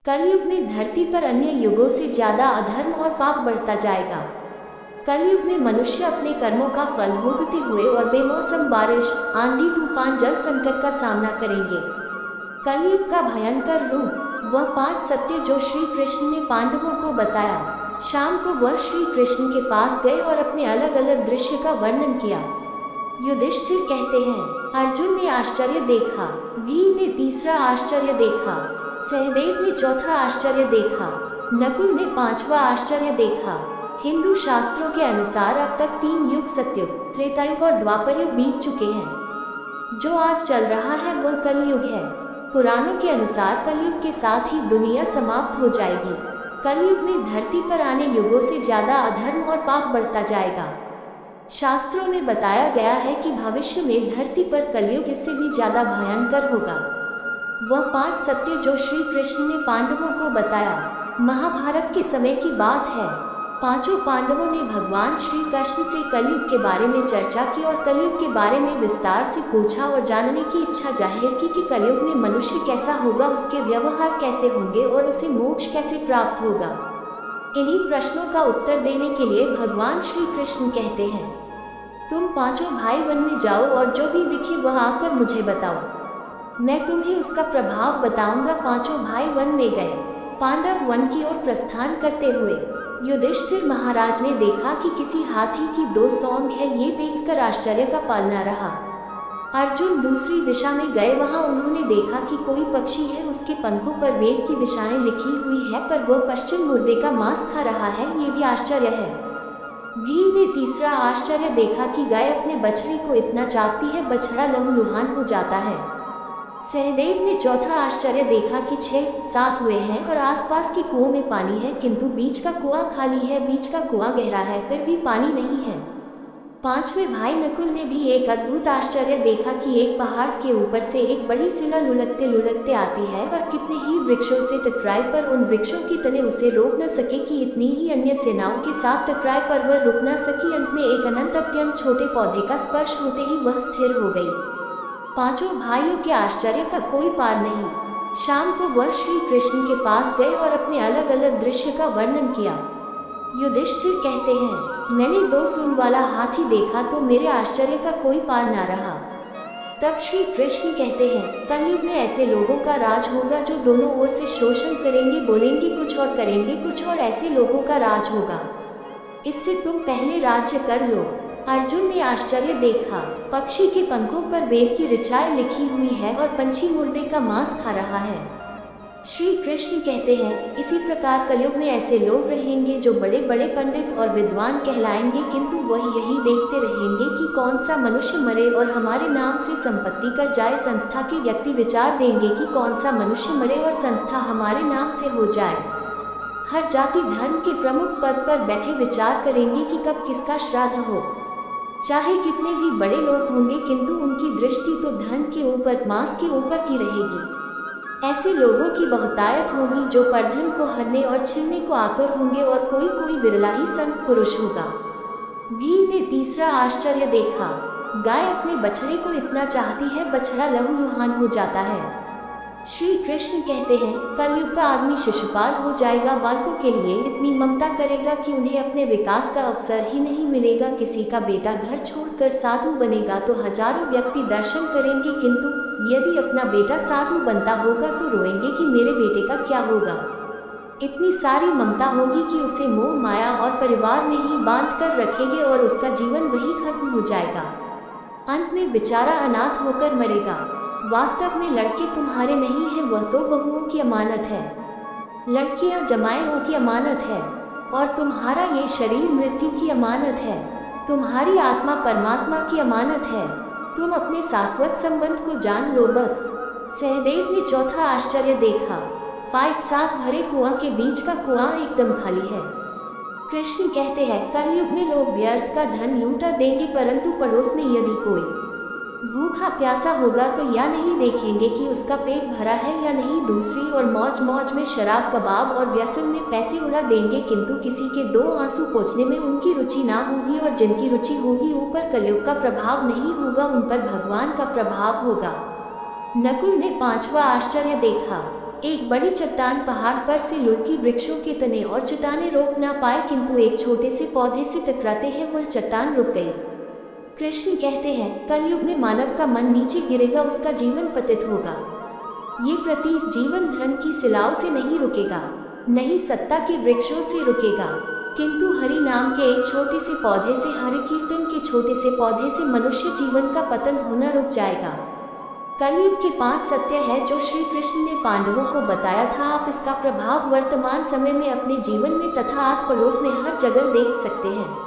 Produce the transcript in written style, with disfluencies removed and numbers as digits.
कलयुग में धरती पर अन्य युगों से ज्यादा अधर्म और पाप बढ़ता जाएगा। कलयुग में मनुष्य अपने कर्मों का फल भोगते हुए और बेमौसम बारिश, आंधी तूफान, जल संकट का सामना करेंगे। कलयुग का भयंकर रूप, वह 5 सत्य जो श्री कृष्ण ने पांडवों को बताया। शाम को वह श्री कृष्ण के पास गए और अपने अलग अलग दृश्य का वर्णन किया। युधिष्ठिर कहते हैं, अर्जुन ने आश्चर्य देखा, भीम ने तीसरा आश्चर्य देखा, सहदेव ने चौथा आश्चर्य देखा, नकुल ने 5वां आश्चर्य देखा। हिंदू शास्त्रों के अनुसार अब तक 3 युग, सतयुग, त्रेतायुग और द्वापर युग बीत चुके हैं। जो आज चल रहा है वह कलयुग है। पुराणों के अनुसार कलयुग के साथ ही दुनिया समाप्त हो जाएगी। कलयुग में धरती पर आने युगों से ज्यादा अधर्म और पाप बढ़ता जाएगा। शास्त्रों में बताया गया है कि भविष्य में धरती पर कलयुग इससे भी ज्यादा भयंकर होगा। वह 5 सत्य जो श्री कृष्ण ने पांडवों को बताया। महाभारत के समय की बात है। पांचों पांडवों ने भगवान श्री कृष्ण से कलयुग के बारे में चर्चा की और कलयुग के बारे में विस्तार से पूछा और जानने की इच्छा जाहिर की कि कलयुग में मनुष्य कैसा होगा, उसके व्यवहार कैसे होंगे और उसे मोक्ष कैसे प्राप्त होगा। इन्हीं प्रश्नों का उत्तर देने के लिए भगवान श्री कृष्ण कहते हैं, तुम पांचों भाई वन में जाओ और जो भी दिखे वह आकर मुझे बताओ, मैं तुम्हें उसका प्रभाव बताऊंगा। पांचों भाई वन में गए। पांडव वन की ओर प्रस्थान करते हुए युधिष्ठिर महाराज ने देखा कि किसी हाथी की 2 सौंग है। ये देखकर आश्चर्य का पाल न रहा। अर्जुन दूसरी दिशा में गए। वहां उन्होंने देखा कि कोई पक्षी है, उसके पंखों पर वेद की दिशाएं लिखी हुई है, पर वह पश्चिम मुर्दे का मांस खा रहा है। ये भी आश्चर्य है। भीम ने तीसरा आश्चर्य देखा कि गाय अपने बछड़े को इतना चाटती है, बछड़ा लहूलुहान हो जाता है। सहदेव ने चौथा आश्चर्य देखा कि 6-7 हुए हैं और आसपास के कुओं में पानी है, किंतु बीच का कुआं खाली है। बीच का कुआं गहरा है, फिर भी पानी नहीं है। 5वें भाई नकुल ने भी एक अद्भुत आश्चर्य देखा कि एक पहाड़ के ऊपर से एक बड़ी शिला लुढ़कते लुढ़कते आती है और कितने ही वृक्षों से टकराए, पर उन वृक्षों की तने उसे रोक न सके कि इतनी ही अन्य सेनाओं के साथ टकराए, पर वह रुक न सकी। अंत में एक अनंत अत्यंत छोटे पौधे का स्पर्श होते ही वह स्थिर हो गई। पांचों भाइयों के आश्चर्य का कोई पार नहीं। शाम को वह श्री कृष्ण के पास गए और अपने अलग अलग दृश्य का वर्णन किया। युधिष्ठिर कहते हैं, मैंने 2 सूंड वाला हाथी देखा तो मेरे आश्चर्य का कोई पार ना रहा। तब श्री कृष्ण कहते हैं, कलयुग में ऐसे लोगों का राज होगा जो दोनों ओर से शोषण करेंगे, बोलेंगे कुछ और करेंगे कुछ और। ऐसे लोगों का राज होगा। इससे तुम पहले राज्य कर लो। अर्जुन ने आश्चर्य देखा, पक्षी के पंखों पर वेद की ऋचाएं लिखी हुई है और पंछी मुर्दे का मांस खा रहा है। श्री कृष्ण कहते हैं, इसी प्रकार कलयुग में ऐसे लोग रहेंगे जो बड़े बड़े पंडित और विद्वान कहलाएंगे, किंतु वह यही देखते रहेंगे कि कौन सा मनुष्य मरे और हमारे नाम से संपत्ति कर जाए। संस्था के व्यक्ति विचार देंगे कि कौन सा मनुष्य मरे और संस्था हमारे नाम से हो जाए। हर जाति धर्म के प्रमुख पद पर बैठे विचार करेंगे कि कब किसका श्राद्ध हो। चाहे कितने भी बड़े लोग होंगे, किंतु उनकी दृष्टि तो धन के ऊपर, मांस के ऊपर की रहेगी। ऐसे लोगों की बहुतायत होगी जो परधन को हरने और छीनने को आतुर होंगे और कोई कोई विरला ही संत पुरुष होगा। भीम ने तीसरा आश्चर्य देखा, गाय अपने बछड़े को इतना चाहती है, बछड़ा लहूलुहान हो जाता है। श्री कृष्ण कहते हैं, कलयुग का आदमी शिशुपाल हो जाएगा। बालकों के लिए इतनी ममता करेगा कि उन्हें अपने विकास का अवसर ही नहीं मिलेगा। किसी का बेटा घर छोड़कर साधु बनेगा तो हजारों व्यक्ति दर्शन करेंगे, किंतु यदि अपना बेटा साधु बनता होगा तो रोएंगे कि मेरे बेटे का क्या होगा। इतनी सारी ममता होगी कि उसे मोह माया और परिवार में ही बांध कर रखेंगे और उसका जीवन वही खत्म हो जाएगा। अंत में बेचारा अनाथ होकर मरेगा। वास्तव में लड़के तुम्हारे नहीं हैं, वह तो बहुओं की अमानत है। लड़कियां जमाइयों की अमानत है और तुम्हारा ये शरीर मृत्यु की अमानत है। तुम्हारी आत्मा परमात्मा की अमानत है। तुम अपने शाश्वत संबंध को जान लो बस। सहदेव ने चौथा आश्चर्य देखा, 5-7 भरे कुआं के बीच का कुआं एकदम खाली है। कृष्ण कहते हैं, कलयुग में लोग व्यर्थ का धन लूटा देंगे, परंतु पड़ोस में यदि कोई भूखा प्यासा होगा तो या नहीं देखेंगे कि उसका पेट भरा है या नहीं। दूसरी और मौज मौज में शराब, कबाब और व्यसन में पैसे उड़ा देंगे, किंतु किसी के 2 आंसू पोंछने में उनकी रुचि ना होगी और जिनकी रुचि होगी ऊपर कलयुग का प्रभाव नहीं होगा, उन पर भगवान का प्रभाव होगा। नकुल ने 5वां आश्चर्य देखा, एक बड़ी चट्टान पहाड़ पर से लुढ़की वृक्षों के तने और चट्टानें रोक ना पाए, किंतु एक छोटे से पौधे से टकराते हैं वह चट्टान रुक गई। कृष्ण कहते हैं, कलयुग में मानव का मन नीचे गिरेगा, उसका जीवन पतित होगा। ये प्रतीक जीवन धन की सिलाओं से नहीं रुकेगा, नहीं सत्ता के वृक्षों से रुकेगा, किंतु हरि नाम के एक छोटे से पौधे से, हरि कीर्तन के छोटे से पौधे से मनुष्य जीवन का पतन होना रुक जाएगा। कलयुग के 5 सत्य है जो श्री कृष्ण ने पांडवों को बताया था। आप इसका प्रभाव वर्तमान समय में अपने जीवन में तथा आस पड़ोस में हर जगह देख सकते हैं।